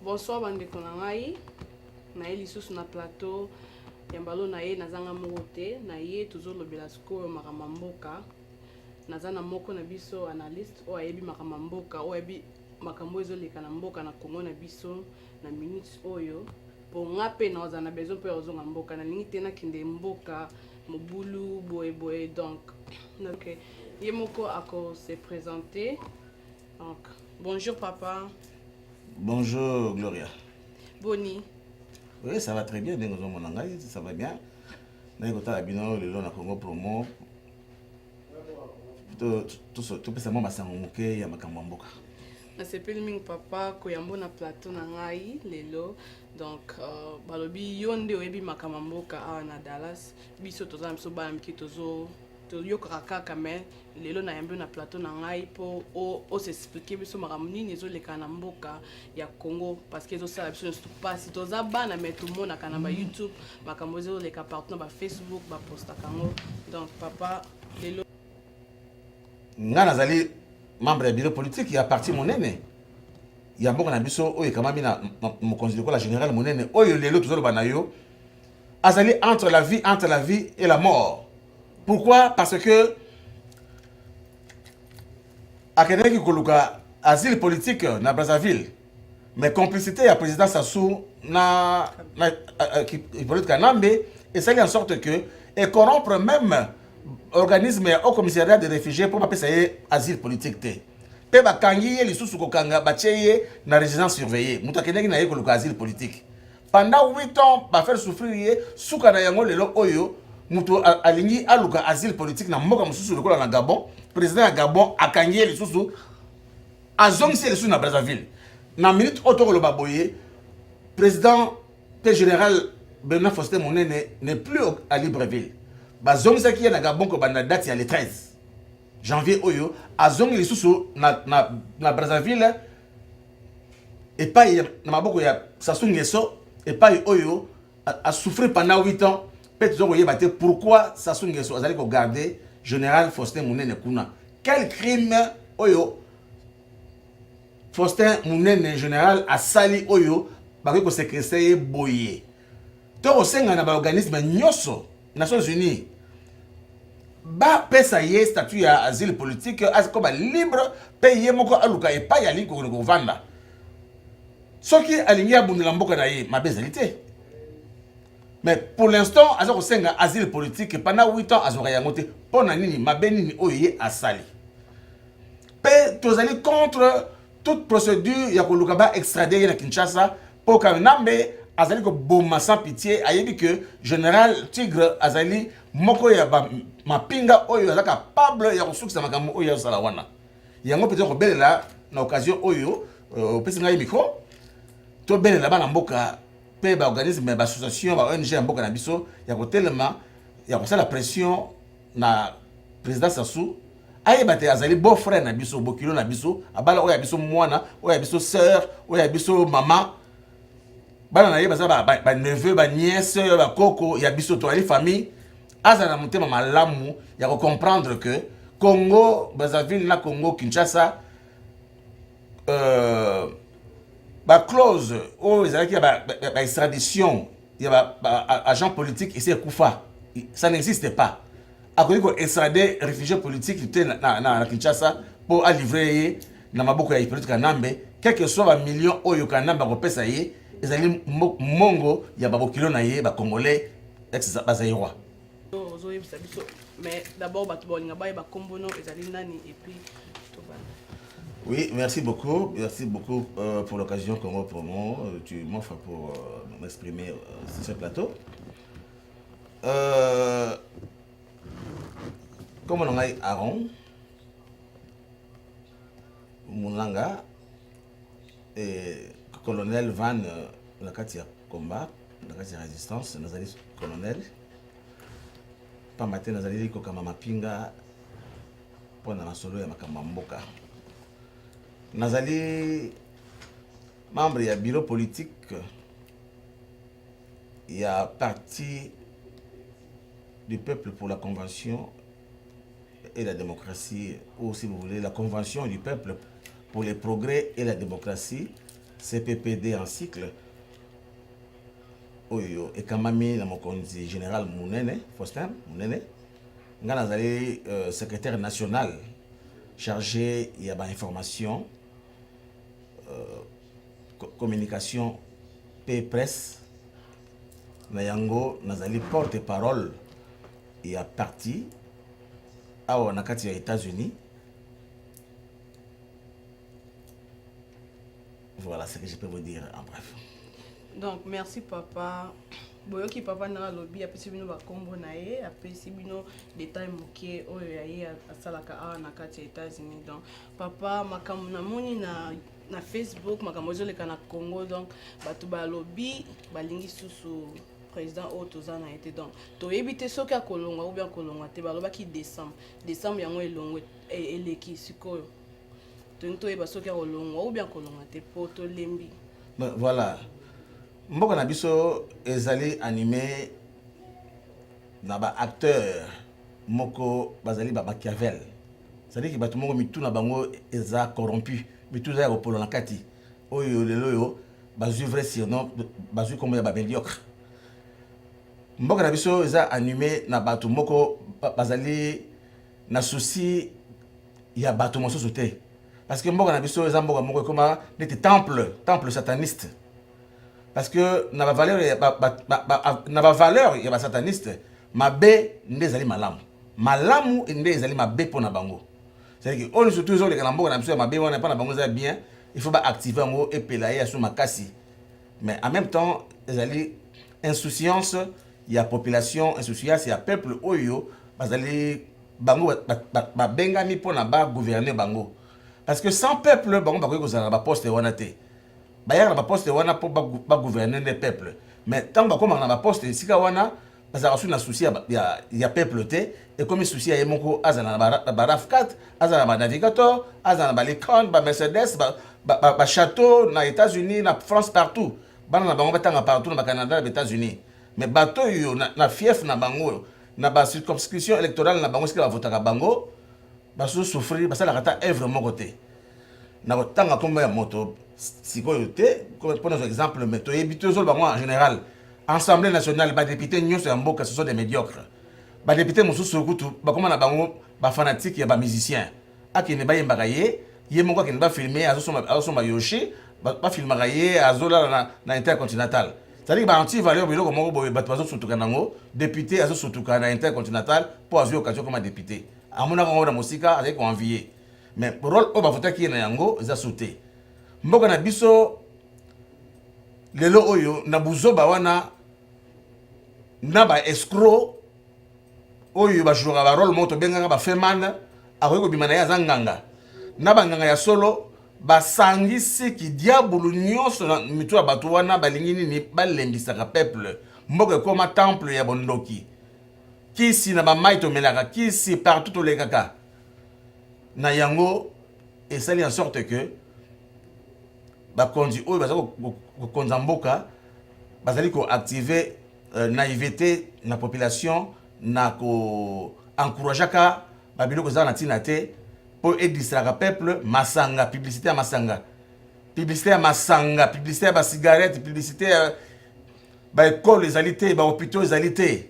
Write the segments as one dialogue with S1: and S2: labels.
S1: Bonsoir bandeko na ngai na ye lisusu na plateau ya mbalo na ye nazanga moko te na ye tozolobela sikoyo makambo mboka naza na moko na biso analyste oyo ayebi makambo mboka oyo ayebi makambo ezoleka na mboka na Congo na biso na minutes oyo po nga pe naza na besoin pe ozonga mboka na lingi te nakende mboka mobulu boye donc ye moko ako se présenter. Donc bonjour papa.
S2: Bonjour Gloria.
S1: Boni.
S2: Oui, ça va très bien, ça va bien. Nous avons le long de Congo Promo. Tout ça, il y a Makamboka.
S1: Nasepeli mingi papa koyambo na plateau na ngai lelo donc balobi yonde oyebi makambo mboka awa na Dallas biso toza biso bana miki tozo yoka kaka mais lelo na yambo na plateau na ngai po o s'expliquer biso makambo nini ezoleka na mboka ya Congo parce que ezosala biso pasi toza bana mais tout le monde na ba YouTube makambo ezoleka partout na ba Facebook ba posta kango donc papa lelo
S2: nga nazali membre du bureau politique, il y a parti monene. Il y a beaucoup d'ambition, il y a mon conseiller la général monene. Oh, il y a l'autre toujours banayo. Azali entre la vie et la mort. Pourquoi? Parce que à Keneki Koluka asile politique na Brazzaville, mais complicité à président Sassou na Hippolyte Kanambe et ça fait en sorte que et corrompre même organisme au commissariat des réfugiés pour pas payer asile politique té. Pe ba kangi les sous kokanga ba tcheye na résidence surveillée. Muta keneki na yeko asile politique. Pendant 8 ans ba faire souffrir suka na yango lelo oyo muto alingi aluka asile politique na mboka mususu lokola na Gabon. Président ya Gabon akangi les sous azongisi les sous na Brazzaville. Na minute otoko ba boye président général Bernard Faustin Monene n'est plus à Libreville. Bazong ça qui est na Gabon ko bana date ya le 13 janvier oyo azong les sous na Brazzaville et pas na maboko ya Sassou Nguesso et pas oyo a souffert pendant 8 ans peut-être zo yebate pourquoi Sassou Nguesso azali ko garder général Faustin Mounene kuna quel crime oyo Faustin Mounene général a sali oyo ba ko séquestrer boyé to osenga na ba organisme nyoso Nations Unies ba pesa ye statut ya asile politique comme libre paye moko aluka et pas ya liko ko vanda soki alingi abundela mboka na ye mabezalité mais pour l'instant azo senga asile politique pendant 8 ans azo yango te pona nini mabenini oye asali pe tozali contre toute procédure ya koluka ba extrader na Kinshasa pour Kanambe azali ko boma sans pitié ayebi que général Tigre azali moko ya mapinga oyo azaka capable ya kusukisa makambo oyo ya sala wana yango peut-être ko belela na occasion oyo pesi ngai micro to belela bana mboka pe ba organisme ba association ba ONG mboka na biso ya ko telema ya ko sala pression na président Sassou ayeba te azali beau frère na biso bokilo na biso abala oyo ya biso mwana oyo ya biso sœur oyo ya biso maman bana na ye baza ba neveu ba nièce ba koko ya biso to ali famille azana mutema malamu ya ko comprendre que Congo Brazzaville na Congo Kinshasa ba clause o ezalaki ba extradition ya ba agent politique ici Kufa ça n'existe pas akoli ko extrader réfugié politique na Kinshasa pour livrer na maboko ya Hippolyte Kanambe quel que soit ba million oyo Kanambe ko pesa ye ezali mongo ya babokilo na ye ba congolais ex bazaïrois.
S1: Mais d'abord
S2: oui, merci beaucoup pour l'occasion Congo Promo. Tu m'offres pour m'exprimer sur ce plateau. Comme on a Aaron Moulanga et colonel Van la Katia combat, la Katia résistance, nous allons colonel. Pas matin, nous allons dire que Mapinga pour la solo et Makamboka. Nous allons membre du bureau politique, il y a parti du peuple pour la convention et la démocratie, ou si vous voulez, la Convention du peuple pour le progrès et la démocratie, CPPD en cycle, oyo ekamami na mokonzi général Munene Faustin Munene nga nazali secrétaire national chargé ya ba information communication et presse na yango nazali porte-parole ya parti awa na kati ya États-Unis. Voilà ce que je peux vous dire en bref.
S1: Donc merci papa. Boyoki papa na lobby apesi bino ba kombo na ye, apesi bino détail moké oyo ya ye asalaka awa na kati ya États-Unis. Donc papa makambo na moni na Facebook makambo ezoleka na Congo, donc bato ba lobby balingi susu président oyo toza na été, donc toyebi te soki akolongwa ou bien kolongwa te, balobaki décembre yango elongwe eleki sikoyo tolingi toyeba soki akolongwa ou bien kolongwa te po tolembi.
S2: Voilà. Mboka na biso ezali animé na ba acteur moko bazali ba Machiavel. C'est-à-dire que bato moko mitu na bango eza corrompu, mitu za kopolo na kati. Oyo lelo yo bazui vrai surnom, bazui comme ya ba médiocre. Mboka na biso eza animé na bato moko bazali na souci ya bato mosusu te. Parce que mboka na biso eza mboka moko koma neti temple sataniste. Parce que na ba valeur ya ba sataniste mabe nde ezali malamu nde ezali mabe pona bango. C'est-à-dire que on surtout ils ont les mboka na biso ya mabe wana pa na bango za bien, il faut ba activer ngo et pelayer asu makasi. Mais en même temps ezali insouciance ya population, insouciance ya peuple oyo bazali bango ba bengami pona ba gouverner bango. Parce que sans peuple bango ba ko za ba poste wana te. Bayar na ba poste wana pour ba gouverner le peuple. Mais tant ba koma na ba poste sika wana parce que na souci ya peuple te et comme souci ya moko azana na ba RAV4, azana ba navigateur, azana ba Lincoln, ba Mercedes, ba château na États-Unis, na France partout. Bana na bango batanga partout na Canada, na États-Unis. Mais bateau yo na fief na bango na ba circonscription électorale na bango sika ba votaka bango ba souffrir ba sala kata œuvre moko te. Na tanga komba ya moto sikoyo te comme pour exemple mais to ebito zo bango en général Assemblée nationale ba député nyonso ya mboka ce sont des médiocres. Ba député mosusu kutu ba koma na bango ba fanatique ya ba musicien. Akine ba yembaka ye moko akine ba filmer azosoma Yoshi ba filmaka ye azola na intercontinental. C'est-à-dire ba anti valeur biloko moko boye bato bazosutuka nango député azosutuka na intercontinental pour avoir occasion comme député. Amona ko na musika avec envier. Mais rôle o ba votaki na yango za sauté. Mboka na biso lelo oyo na buzoba wana na ba escroc oyo ba jouera ba rôle moto benga ba femana akoyiko bimana ya zanganga na banganga ya solo basangisi ki diabolo nyonso na mitu ya bato wana balingi nini balembisaka peuple mboka ekoma temple ya bondoki kisi na bamai tomelaka kisi partout tolekaka na yango esali en sorte que bakonzi oyo bazali kokonza mboka bazali koactive naïveté na population na koencourageaka babiloko ezala na ntina te pour edistraka peuple masanga publicité ya masanga publicité ya basigarette publicité ya baekole ezali te bahôpitaux ezali te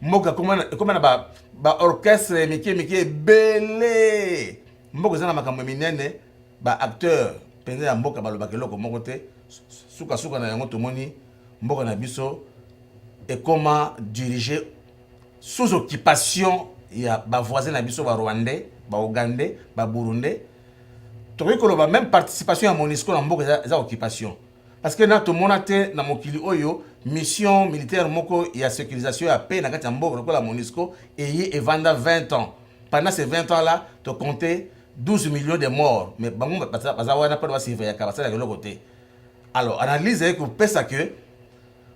S2: mboka ekoma na baorchestre mike ebele mboka eza na makambo minene baacteur mpenza ya mboka balobaka eloko moko te sukasuka na yango tomoni mboka na biso ekoma dirigé sous occupation ya bavoisin na biso barwandais baougandais baburundais tokoki koloba même participation ya MONUSCO na mboka eza occupation parce que na tomona te na mokili oyo mission militaire moko ya sécurisation ya paix na kati ya mboka lokola MONUSCO eye evanda 20 ans. Pendant ces 20 ans là to compter 12 millions de morts mais bango baza wana pa basiva ya kabasa ya loko te. Alors analyse ko pesa que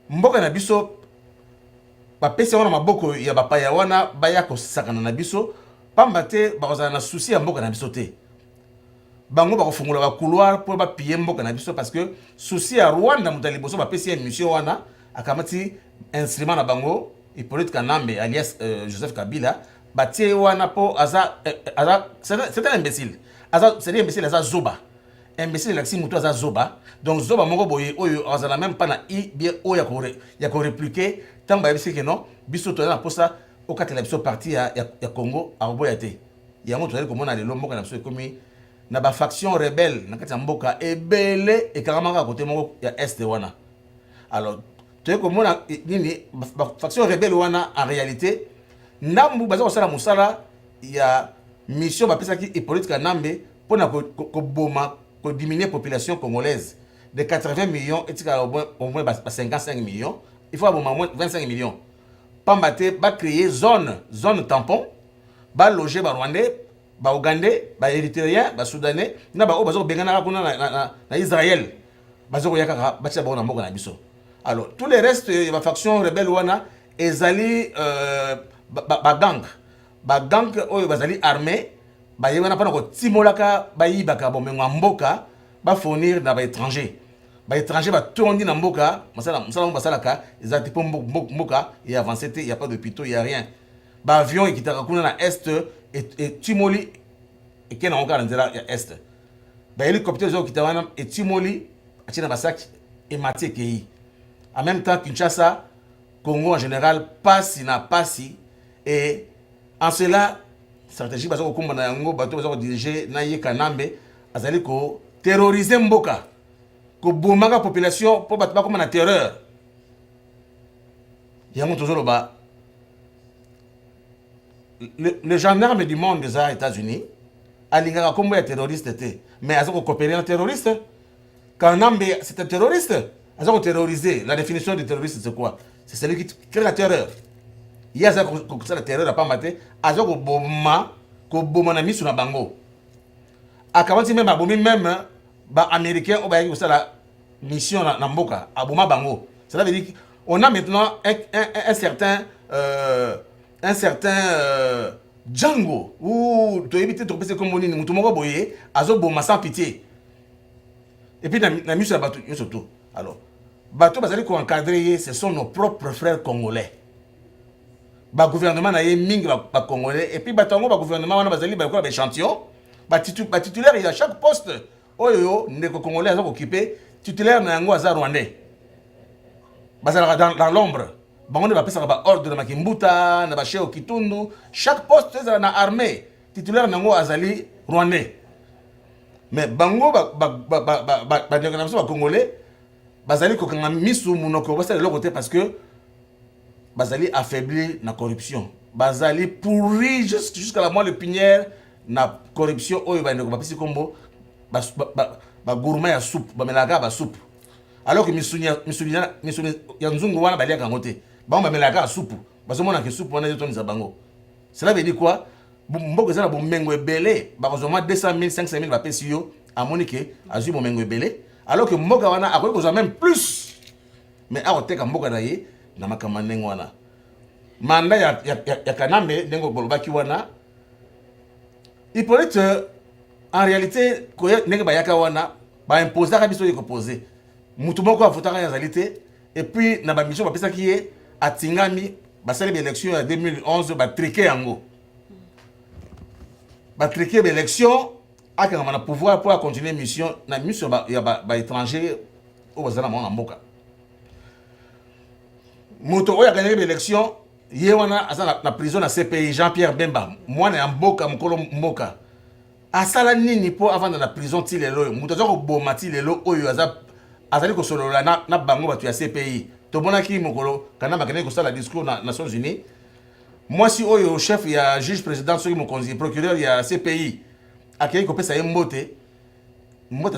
S2: mboka na biso ba pesa wana maboko ya bapaya wana baya ko sakana na biso pamba te bakozana na souci ya mboka na biso te. Bango ba kofungola ba couloir pour ba piller mboka na biso parce que souci ya Rwanda mutali boso ba pesa émission wana akamati instrument na bango Hippolyte Kanambe alias Joseph Kabila batie wana po c'est un imbécile. C'est un imbécile aza zoba. Imbécile laxi muto aza zoba. Donc zoba moko boye oyo azala même pas na i bien o ya ko répliquer tant ba bisi que non biso to na posa au katela biso parti ya Congo a boya te. Ya moto ali komona le lombo kana biso komi na ba faction rebelle na kati mboka ebele e karamaka côté moko ya est wana. Alors tu komona nini ba faction rebelle wana en réalité ndambu baza kosala musala ya mission bapesaki et politique nambe pona ko boma ko diminuer population congolaise de 80 millions et au moins 55 millions. Il faut avoir au moins 25 millions. Pambate ba créer zone tampon, ba loger ba Rwandais, ba Ougandais, ba Érythréens, ba Soudanais, na ba o bazo bengana kuna na Israël. Bazo yaka ba tsa ba na mboka na biso. Alors tous les restes ba faction rebelle wana ezali ba gang oyo bazali armé ba yena pa na ko timolaka ba yibaka bomengo mboka ba fournir na ba étranger ba tourner na mboka masala ka ezati po mboka et avancer il y a pas d'hôpitaux il y a rien ba avion ekitaka kuna na est et timoli et kena encore nzela ya est ba hélicoptère zo kitana et timoli atina basak et matekei en même temps Kinshasa Congo en général passe et en cela stratégie bazo ko na yango bato bazo diriger na ye Kanambe azali ko terroriser mboka ko bomaka population pour bato ba comme na terreur yango tozolo ba le gendarme du monde des États-Unis alingaka comme un terroriste té mais azo ko coopérer un terroriste Kanambe c'est un terroriste azo ko terroriser. La définition du terroriste c'est quoi? C'est celui qui crée la terreur. Il y a ça la terreur à pas mater azo ko boma na misu na bango akabanti même abomi même ba américain au ba ko la mission na mboka aboma bango. Cela veut dire on a maintenant un certain Django ou to éviter trop passer comme on dit mutu moko boye azo boma sans pitié et puis na misu na batu surtout. Alors bato bazali ko encadrer ce sont nos propres frères congolais. Ba gouvernement na ye mingi ba congolais et puis batango ba gouvernement wana bazali ba ko ba échantillon ba titulaire ya chaque poste oyo ndeko congolais azo occuper titulaire na yango aza rwandais bazala dans l'ombre bango ne ba pesa ba ordre na makimbuta na ba chef Kitundu chaque poste ezala na armée titulaire nango azali rwandais mais bango ba ndeko ba congolais bazali ko kanga misu munoko basala le côté parce que bazali affaibli na corruption bazali pourri jusqu'à la moelle épinière na corruption oyo ba ndeko bapesi kombo ba gourmet ya soupe ba melaka ba soupe alors que misunya ya nzungu wana baliaka ngote ba melaka soupe bazomona ke soupe wana yeto nza bango. Cela veut dire quoi? Mboko za na bomengo ebele ba kozoma 200,000 500,000 bapesi yo amoni ke azui bomengo ebele alors que mboka wana akoki kozwa même plus mais akoteka mboka na ye na makama ndenge wana manda ya Kanambe ndenge bolobaki wana Hippolyte en réalité ko ndenge bayaka wana ba imposer ka biso yeko poser mutu moko avotaka ya zalité et puis na ba mission bapesaki ye atingami basali ba élection ya 2011 ba triquer yango ba triquer ba élection akanga na pouvoir pour continuer mission na mission ya ba étranger au bazana mona mboka moto oya gagné l'élection ye wana asa na prison na CPI Jean-Pierre Bemba mwana ya mboka mukolo mboka asala nini po avant na prison ti lelo moto zo ko boma ti lelo oyo azali ko solola na bango batu ya CPI to bonaki mukolo kana bakene ko sala discours na Nations Unies moi si oyo chef ya juge président soki mokonzi procureur ya CPI akei ko pesa ye mbote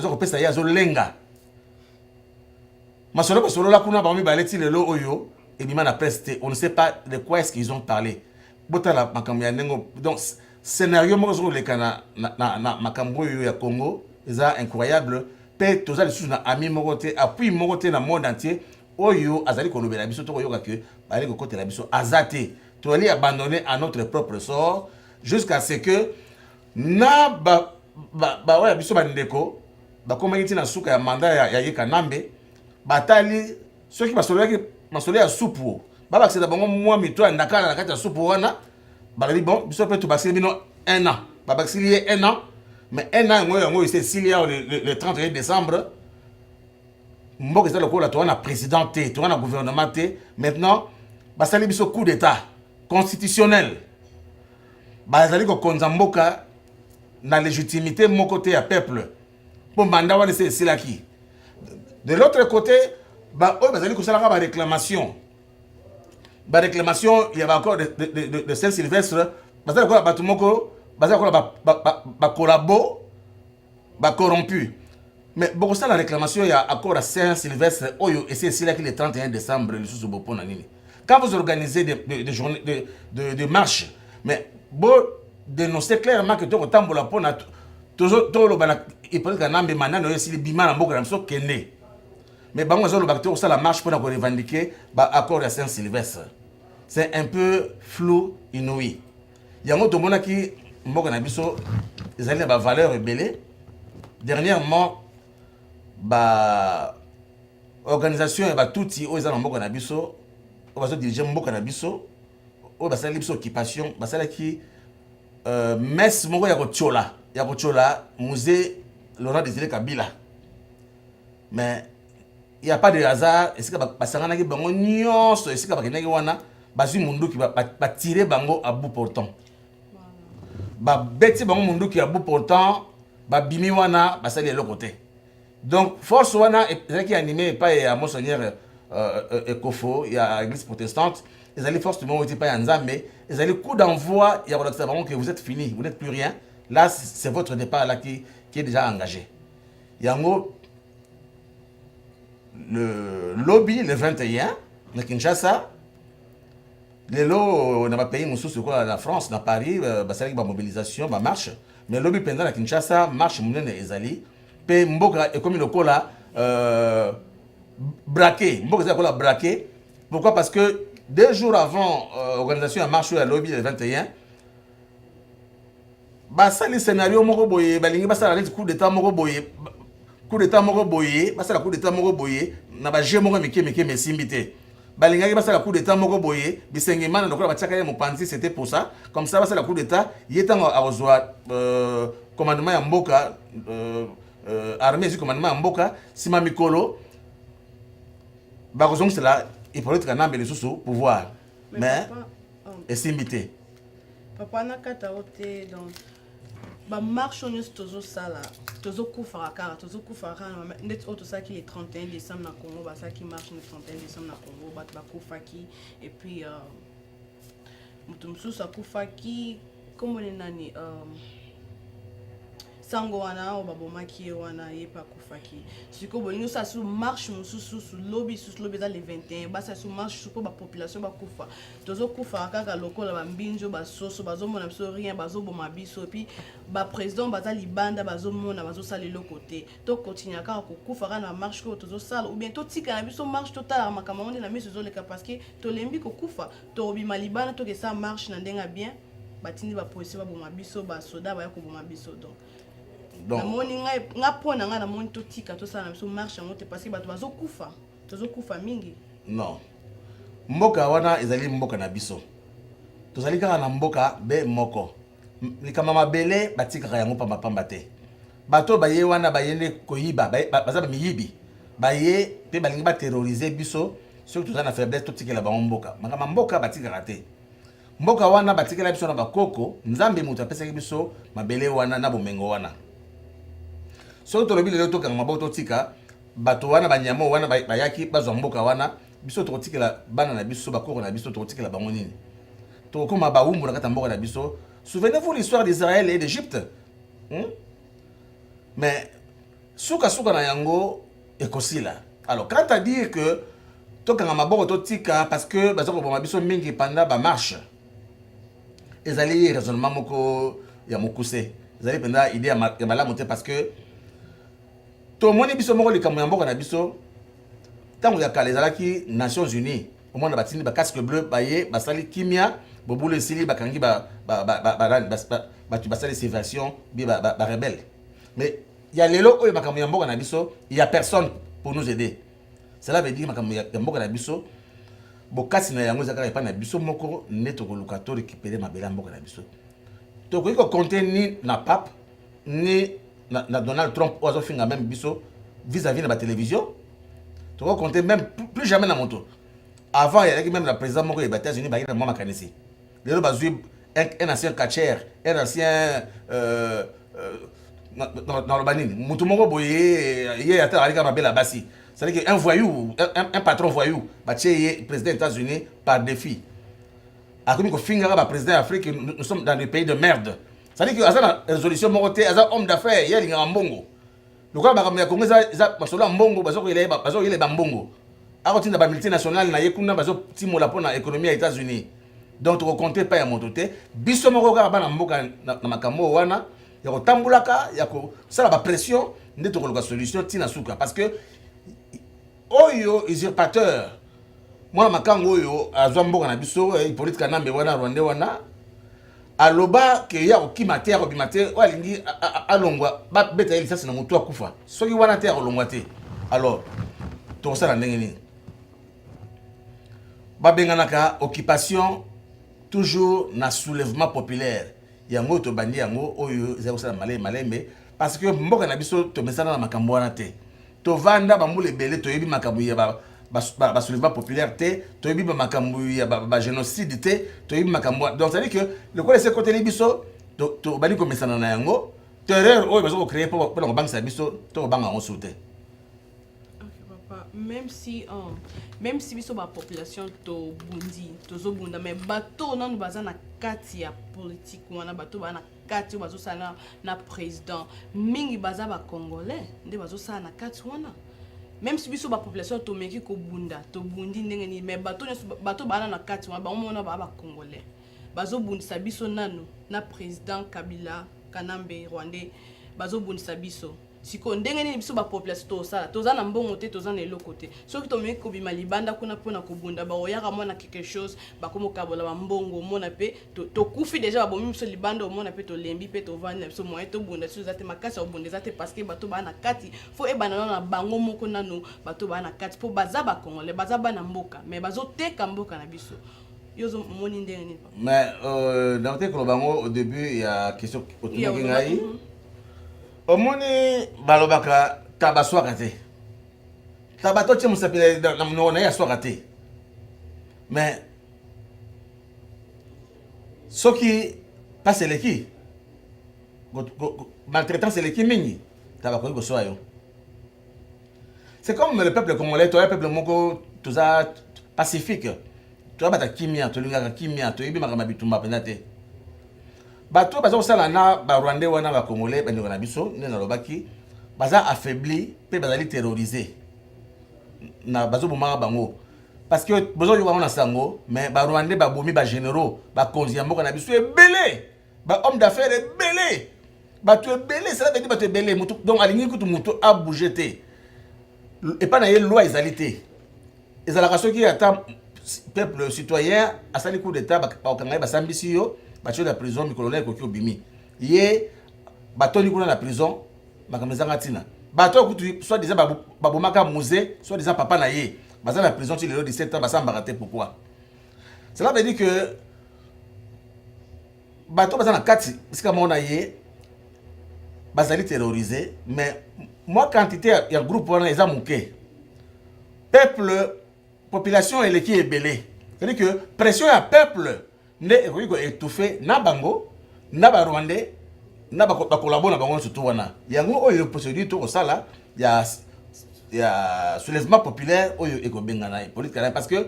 S2: zo ko pesa ye azo lenga masolo ko solola kuna ba mi baleti lelo oyo et bimana presse on ne sait pas de quoi est-ce qu'ils ont parlé botala makambo ya nengo donc scénario moko zo lekana na makambo yo ya Congo eza incroyable pe toza les sous na ami moko te appui moko te na monde entier oyo azali ko lobela biso to ko yoka ke bali ko kotela biso azate to ali abandonner à notre propre sort jusqu'à ce que na ba wa biso bandeko ba komaki na suka ya mandat ya ye Kanambe batali ceux qui basolaki masolo ya soupe baba c'est d'abord moi mito ndakala na kati ya soupe wana Baladi bon, biso peut tout basili bino 1 an. Ba basili 1 an, mais 1 an ngo c'est le 31 décembre. Mboka c'est le coup là toi on a président T, toi on a gouvernement T. Maintenant, basali biso coup d'état constitutionnel. Bazali ko konza mboka na légitimité mon côté à peuple. Pour mandat wana c'est là qui. De l'autre côté, bah oh bazali ko sala ba réclamation. Ba réclamation, il y avait encore de Saint-Sylvestre, bazali ko ba tumoko, bazali ko ba collabo, ba corrompu. Mais bon, ça la réclamation, il y a accord à Saint-Sylvestre, Oyo, et c'est là que le 31 décembre, le sous-bopon nini. Quand vous organisez des journées de marches, mais bon, dénoncez clairement que tout le temps, toujours, il peut être que maintenant, il y a bima na mboka so kende. Mais bon, on a ça la marche pour revendiquer l'accord à Saint-Sylvestre. C'est un peu flou, inouï. Il y a un autre monde qui, mboka na biso, ils allaient à valeur rebelle. Dernièrement, organisation et touti aux gens mboka na biso o baso diriger mboka na biso o basala biso occupation basala ki messe moko ya kochola musée Laurent Désiré Kabila, mais il y a pas de hasard esika basangana ki bango nyonso esika bakendaki wana bazwi munduki ba tirer bango à bout portant ba beti bango munduki à bout portant ba bimi wana basali le côté. Donc, force wana qui est animée par Monseigneur Ekofo, il y a l'église protestante, ils allaient force du moment où ils n'étaient pas en Nzambe, ils allaient coup d'envoi, il y a que vous êtes fini, vous n'êtes plus rien. Là, c'est votre départ là qui est déjà engagé. Il y a le lobby le 21, à Kinshasa, les lots dans le pays, la France, dans Paris, c'est une mobilisation, une marche, mais le lobby pendant à Kinshasa, marche, ils allaient. Mboka est comme une cola braqué. Mboka est braqué. Pourquoi? Parce que 2 jours avant l'organisation a marché à lobby le 21, ça le scénario moko boye, balingi basa la coup d'état moko boye, coup d'état moko boye, basa la coup d'état moko boye, na ba je moko meke mesimbité. Balingi basa la coup d'état moko boye, bisengema na lokola batiaka mo panzi, c'était pour ça. Comme ça basa la coup d'état, yetanga a rejoindre commandement ya mboka armée du commandement Mboka, Sima Mikolo, c'est là, il faut être un homme de pouvoir. Mais, et s'imiter.
S1: Papa n'a qu'à t'aoter dans. Bah, marche on est toujours ça là. Toujours Koufaraka, toujours Koufaraka. Net autre ça qui est 31 décembre na Congo, bah ça qui marche le 31 décembre na Congo, bah Koufaki. Et puis, Moutoumsou sa Koufaki, comment on est nani? Sango wana o babomaki wana yepa kufaki siko bolingo sa su marche mususu su lobby za le 21 basa su marche su po ba population ba kufa tozo kufa kaka lokola ba mbinjo ba soso bazo mona biso rien bazo boma biso puis ba président baza libanda bazo mona bazo sala le côté to continuer kaka ko kufa kana marche ko tozo sala ou bien to tika na biso marche totala makamande na miso zo le parce que to lembi ko kufa to bima libanda to ke sa marche na ndenga bien batindi ba policier ba boma biso ba soda ba ya ko boma biso donc nga pona nga na moni to tika to sala biso marche ngote parce que bato bazo kufa mingi. Non,
S2: mboka wana ezali mboka na biso tozali kaka na mboka be moko likama mabele batikaka yango pamba te bato baye wana bayende koyiba baza ba miyibi baye pe balingi ba terroriser biso surtout tozana faiblesse to tikela bango mboka makama mboka batikaka te mboka wana batikela biso na bakoko nzambe mutu apesaki biso mabele wana na bomengo wana. Surtout le bilan de maboto tika bato wana banyamo wana bayaki bazwa mboka wana biso to tikela bana na biso bakoko na biso to tikela bango nini to koma ba umbu na kata mboka na biso. Souvenez-vous l'histoire d'Israël et d'Égypte, mais suka na yango ekosila. Alors quand tu dis que to kanga maboko to tika parce que bazoko ba biso mingi pendant ba marche ezali raisonnement moko ya mokuse ezali pendant idée ya malamu te parce que to moni biso moko likambo ya mboka na biso tango ya kala ezalaki Nations Unies au moins na batindi ba casque bleu baye basali kimia bobule sili bakangi tu basali civilisation bi ba rebelle. Mais il y a lelo oyo makambo ya mboka na biso il y a personne pour nous aider. Cela veut dire makambo ya mboka na biso bokasi na yango ezaka epa na biso moko nde tokoluka to récupérer mabela mboka na biso tokoki kokonte ni na pape ni na Donald Trump oyo azofinga même biso vis-à-vis na batélévision tokoki kokonte même plus jamais na moto avant il y avait même le président moko des États-Unis bayi na mwa makanisi lelo bazwi un ancien catcher un ancien dans le banine mutu moko boye ye ata alika mabela basi c'est-à-dire qu'un voyou un patron voyou batie président des États-Unis par défi akomi ko finga ba président d'Afrique nous sommes dans des pays de merde c'est-à-dire que azana résolution moko te aza homme d'affaires ye linga mbongo lokola bakamya Congo za masolo mbongo bazoko ile ba mbongo akotinda ba multinationale na ye kuna bazo timola pona économie des États-Unis donc to compter pas ya motote biso moko ka bana mboka na makambo wana ya ko tambulaka ya ko sala ba pression nde to ko solution tina suka parce que oyo usurpateur mwana makango oyo azwa mboka na biso politique kanambe wana Rwanda wana aloba ke ya kokima te ya kobima te oyo alingi alongwa babeta ye lisasi na motu akufa soki wana te ya kolongwa te alors tokosala ndenge nini babenganaka occupation toujours na soulèvement populaire yango tobandi yango oyo eza kosala malembe parce que mboka na biso tomesana na makambo wana te tovanda bambula ebele toyebi makambo ya ba soulèvement populaire te toyebi makambo ya ba génocide te toyebi makambo donc ça veut dire que le quoi c'est côté biso to bali komesana na yango terreur oyo bazo créer pour na bangisa biso to banga on sauter
S1: même si biso ba population to bundi tozo bunda mais bato nanu baza na kati ya politique wana bato bana kati bazo sala na président mingi baza ba congolais nde bazo sala na kati wana même si biso ba population to meki ko bunda to bundi ndenge ni mais bato bana na kati wana ba mona ba congolais bazo bundisa biso nanu na président Kabila Kanambe Rwandais bazo bundisa biso siko ndenge ni biso ba population to sala toza na mbongo te toza na eloko te soki to meki ko bima libanda kuna pona ko bunda ba oyaka mona quelque chose ba komo kabola ba mbongo mona pe to kufi déjà ba bomi biso libanda mona pe to lembi pe to vanda biso moyen to bunda so zate makasi obunda zate parce que bato ba na kati fo e bana na bango moko nanu bato ba na kati po baza ba congolais baza ba na mboka mais bazo teka mboka na biso yozo moni ndenge ni
S2: mais dans tes bango au début il y a question autour ngai omoni balobaka tabaswaka te tabato tie musapela na mnona ya swaka te mais soki passe leki maltraitance leki mingi tabako ko soyo c'est comme le peuple congolais toi le peuple moko toza pacifique toi bata kimia to lingaka kimia to yibi makama bitumba penate bato bazo sala na ba Rwandais wana ba Congolais ba ndeko na biso ne na lobaki baza affaibli pe bazali terrorisé na bazo bomaka bango parce que bozo yo wana sango mais ba Rwandais ba bomi ba généraux ba konzi ya mboka na biso ebele ba homme d'affaires ebele bato ebele ça veut dire bato ebele mutu donc alingi kutu mutu a bouger te et pas na ye loi ezalité ezalaka soki ata peuple citoyen asali coup d'état ba okanga ba sambisi yo bacho la prison mi colonel koki obimi ye batoni kuna na prison makamezanga tina bato kutu soit déjà babomaka musée soit déjà papa na ye baza na prison ti lelo 17 ans basamba raté pourquoi cela veut dire que bato baza na kati sika mona ye bazali terrorisé mais moi quantité ya groupe wana eza muke peuple population eleki ebele c'est à dire que pression ya peuple ne ekoki ko étouffer na bango na ba Rwandais na ba collaborer na bango surtout wana yango oyo procédure to osala ya soulèvement populaire oyo ekobengana politique parce que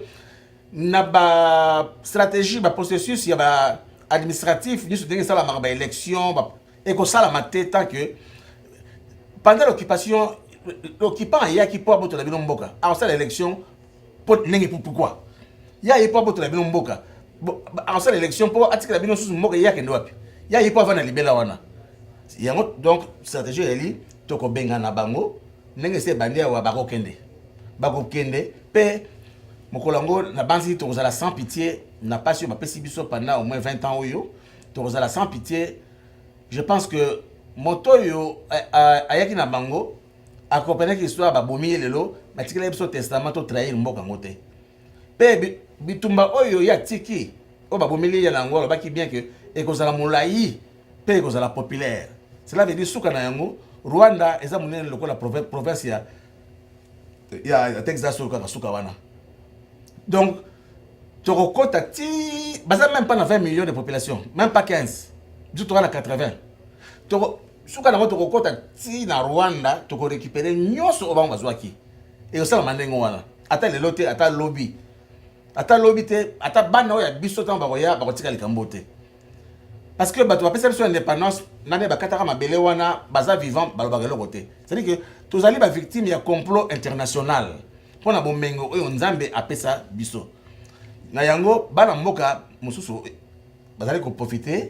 S2: na ba stratégie ba processus ya ba administratif ni soutenu ça la ba élection ba ekosala maté tant que pendant l'occupation l'occupant ya ki po aboto la bino mboka a osala élection pour nengi pourquoi ya po aboto la bino mboka en cette élection pour attirer la binosus moko yake ndo wapi ya yipo avant na libela wana yango donc stratégie eli toko benga na bango ndenge se bandia wa bako kende pe mokolango na banzi to kozala sans pitié na pas sur ma pesi biso pendant au moins 20 ans oyo to kozala sans pitié je pense que moto yo ayaki na bango accompagner l'histoire ba bomi lelo batikela biso testament to trahir mboka ngote pe bitumba oyo ya tiki o babomeli ya nango baki bien que ekozala molai pe ekozala populaire. Cela veut dire suka na yango Rwanda eza munene lokola province ya Texas kaka suka wana. Donc Torokota ti baza même pas na 20 millions de population, même pas 15. Du to na 80. Toko suka na Torokota ti na Rwanda toko récupérer nyoso obango bazwaki. Et osala mandengo wana. Ata lelo te ata lobby. Ata lobby te ata bana oya biso tan bakoya bakotika likambo te. Parce que bato bapesa biso indépendance nane bakataka mabele wana baza vivant balobaka eloko te. C'est-à-dire que tozali ba victime ya complot international. Pona bomengo oyo nzambe apesa biso. Na yango bana mboka mosusu bazali ko profiter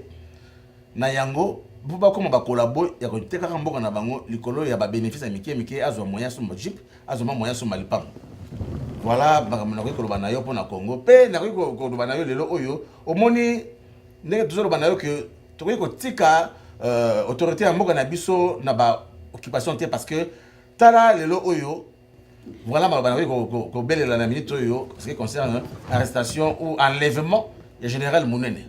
S2: na yango buba koma ba collabo ya ko tekaka mboka na bango likolo ya ba bénéfice ya mike azwa moyen so mojip azwa moyen so malipam. Voilà bakamona ko koloba na yo pona Congo pe na ko koloba na yo lelo oyo omoni ndenge tozoloba na yo que tokoki kotika autorité ya mboka na biso na ba occupation te parce que tala lelo oyo voilà maloba na ko belela na minute oyo ce qui concerne arrestation ou enlèvement ya général Munene.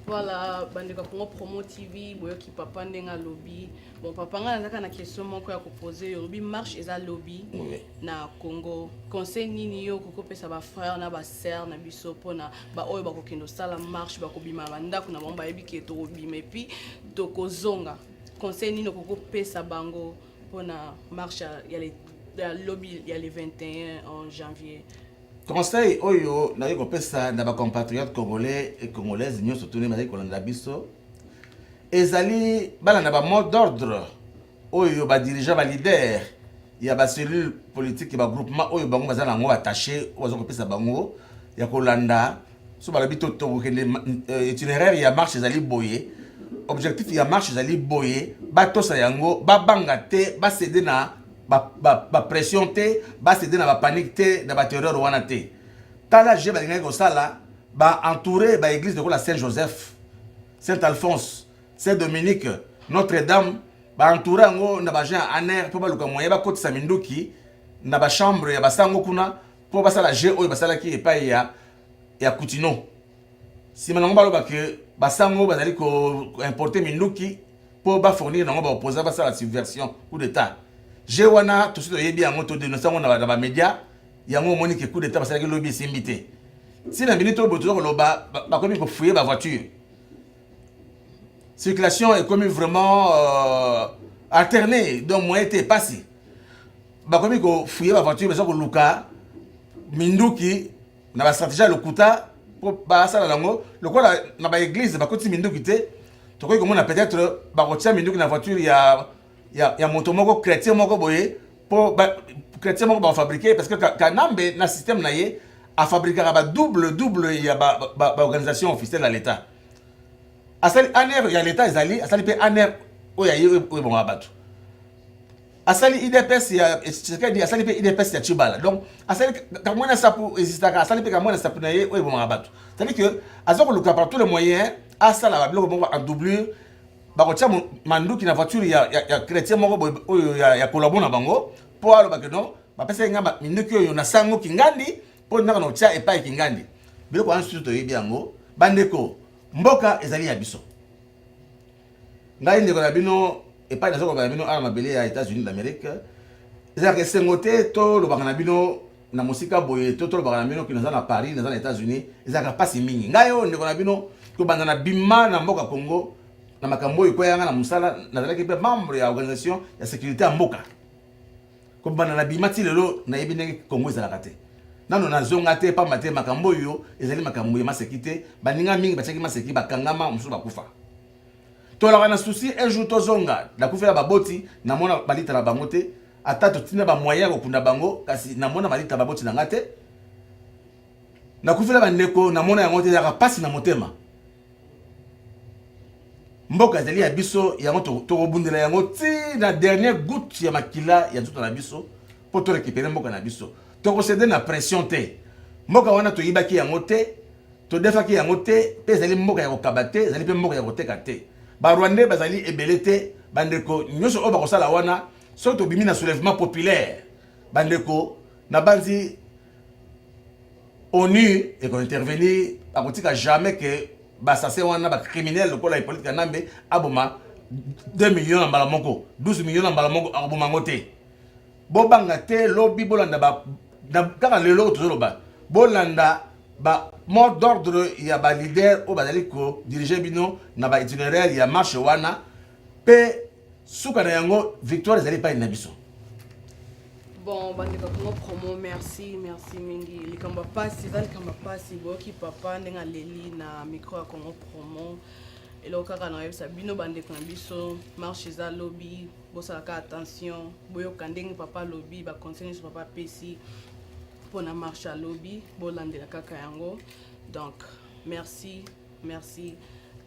S1: Voilà, bandeko Congo Promo TV, boyoki papa ndenga lobby. Bon papa nga nazaka na question moko ya ko poser lobby marche eza lobby na Congo. Conseil nini yo koko pesa ba frère na ba sœur na biso pona ba oyo ba kokendo sala marche ba kobima bandako na bomba yebi ke to bima et puis to kozonga. Conseil nini koko pesa bango pona marche ya lobby ya le 21 en janvier.
S2: Conseil oyo na yeko pesa na ba compatriotes congolais et congolaises nyo surtout na yeko landa biso ezali bala na ba mot d'ordre oyo ba dirigeant ba leader ya ba cellule politique ba groupement oyo bango bazala ngo attaché ozo ko pesa bango ya kolanda so bala bito to kende itinéraire ya marche ezali boye objectif ya marche ezali boye ba tosa yango ba banga te ba céder na ba pression te ba céder na ba panique te na ba terreur wana te tala je ba ngai ko sala ba entourer ba église de la Saint-Joseph, Saint-Alphonse, Saint-Dominique, Notre-Dame ba entourer ngo na ba gens aner po ba luka moye ba kotisa minduki na ba chambre ya basango kuna po ba sala je oyo ba sala ki epai ya Kutino si manango ba loba ke basango bazali ko importer minduki po ba fournir nango ba opposer ba sala subversion coup d'état. Je wana tout de suite yebi yango to dénoncer ngo na ba média yango moni ke coup d'état basala ke lobby simbité. Si la minute au bout loba ba komi ko fouiller ba voiture. Circulation est comme vraiment alternée donc moyen était passé. Ba komi ko fouiller ba voiture beso ko luka minduki na ba stratégie lokuta pour ba sala lango lokola na ba église ba koti minduki te to ko mona peut-être ba kotia minduki na voiture ya moto moko chrétien moko boye pour chrétien moko ba fabriquer parce que kanambe na système na ye a fabriquer ba double ya ba organisation officielle à l'état asali aner ya l'état ezali asali pe aner oya ye bon abatu asali IDPS ya c'est-à-dire asali pe IDPS ya Chibala donc asali kamwana sapu existaka asali pe kamwana sapu na ye oya bon abatu c'est-à-dire que azoko luka par tous les moyens asala ba biloko moko en doublure bakotia manduki na voiture ya chrétien moko oyo ya kolabo na bango po alo bakeno bapesa ngamba minduki oyo na sango kingandi po ndaka no tia epai kingandi biloko ensuite to yebi yango bandeko mboka ezali ya biso ngai ndeko na bino epai nazoko ba bino ala mabele ya États-Unis d'Amérique ezaka ke sengote to lobaka na bino na musika boye to lobaka na bino ki na Paris na États-Unis ezaka pasi mingi ngai yo ndeko na bino to banda na bima na mboka Congo na makambo oyo koyanga na musala nazalaki pe membre ya organisation ya sécurité ya mboka ko banda na bima ti lelo na yebi ndenge Congo ezalaka te nano nazonga te pamba te makambo oyo ezali makambo ya masekite baninga mingi batiaki maseki bakangama mususu bakufa tolaka na souci un jour tozonga nakufela baboti namona balita na bango te ata totina ba moyen ya kokunda bango kasi namona balita baboti na nga te nakufela bandeko namona yango te ezalaka pasi na motema mboka ezali ya biso yango tokobundela yango ti na dernière goutte ya makila ya nzoto na biso po to récupérer mboka na biso tokosede na pression te mboka wana toyibaki yango te todefaki yango te pe ezali mboka ya kokaba te ezali pe mboka ya koteka te barwandais bazali ebele te bandeko nyonso oyo bakosala wana soki tobimi na soulèvement populaire bandeko na banzi ONU et qu'on intervenir à côté que jamais que bassassin wana ba criminel lokola Hippolyte Kanambe aboma 2 millions en balamoko 12 millions en balamoko aboma ngote bobanga te lobby bolanda ba kaka lelo tozoloba bolanda ba mot d'ordre ya ba leader o bazali ko diriger bino na ba itinéraire ya marche wana pe suka na yango victoire ezali pa ina biso.
S1: Bon, bandeko kongo promo, merci mingi. Likamba pasi, za likamba pasi, boki papa ndenga leli na micro ya kongo promo. Elo kaka na yebisa bino bandeko na biso, marche za lobby, bosalaka attention, boyoka ndenge papa lobby, ba conseiller sur papa pesi pour na marche à lobby, bolandela kaka yango. Donc, merci.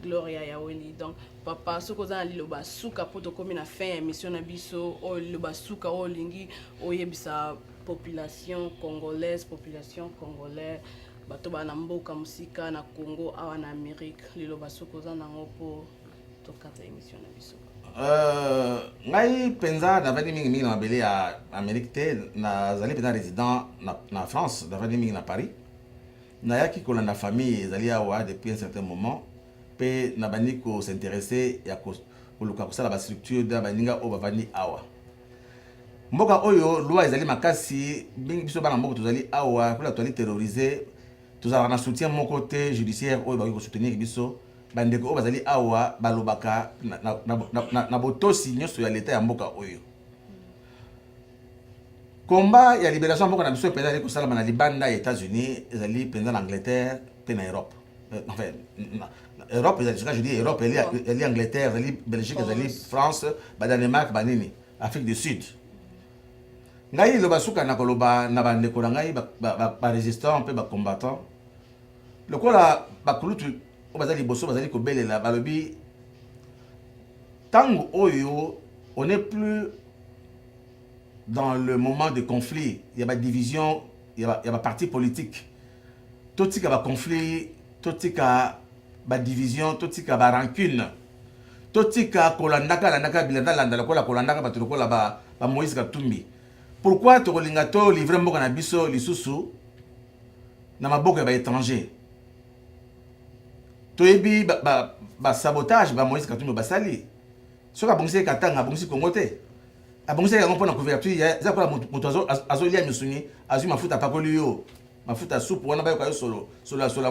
S1: Gloria Yaweli. Donc, papa, ce qu'on a dit, le basuka pour te comme na fin émission na biso, o le basuka o lingi, o yebisa population congolaise, bato bana mboka musika na Congo awa na Amérique, le basuka za nango pour to kata émission na biso.
S2: Ngai penza davani mingi na mabele ya Amérique te na zali penza résident na France, davani mingi na Paris. Na yaki kolanda famille ezali awa depuis un certain moment. Pe na bandi ko s'intéresser ya ko luka kosala ba structure da baninga o bavandi awa mboka oyo loi ezali makasi bingi biso bana mboka tozali awa pour la toile terroriser tozala na soutien mon côté judiciaire oyo baki ko soutenir biso bandeko o bazali awa balobaka na botosi nyonso ya l'état ya mboka oyo combat ya libération mboka na biso penza ali kosala na libanda ya États-Unis ezali penza na Angleterre pe na Europe enfin Europe, je dis Europe, elle est Angleterre, elle est Belgique, elle est France, Danemark, Banini, Afrique du Sud. Ngai lo basuka na koloba na bandeko na ngai ba résistant pe ba combattant. Lokola ba kulutu o bazali boso bazali ko belela balobi tango oyo on n'est plus dans le moment de conflit, il y a ba division, il y a ba parti politique. Totika ba conflit, totika ba division, totika ba rancune, totika kolandaka landaka bilanda landa lokola kolandaka ba lokola ba Moïse Katumbi. Pourquoi to kolinga to livrer mboka na biso lisusu na maboka ba étranger? To yebi ba sabotage ba Moïse Katumbi basali. Soka bongisi katanga bongisi Congo te. Abongisi yango pona couverture ya za kola moto azolia misuni azui mafuta pakoli yo. Mafuta soupe wana bayo kayo solo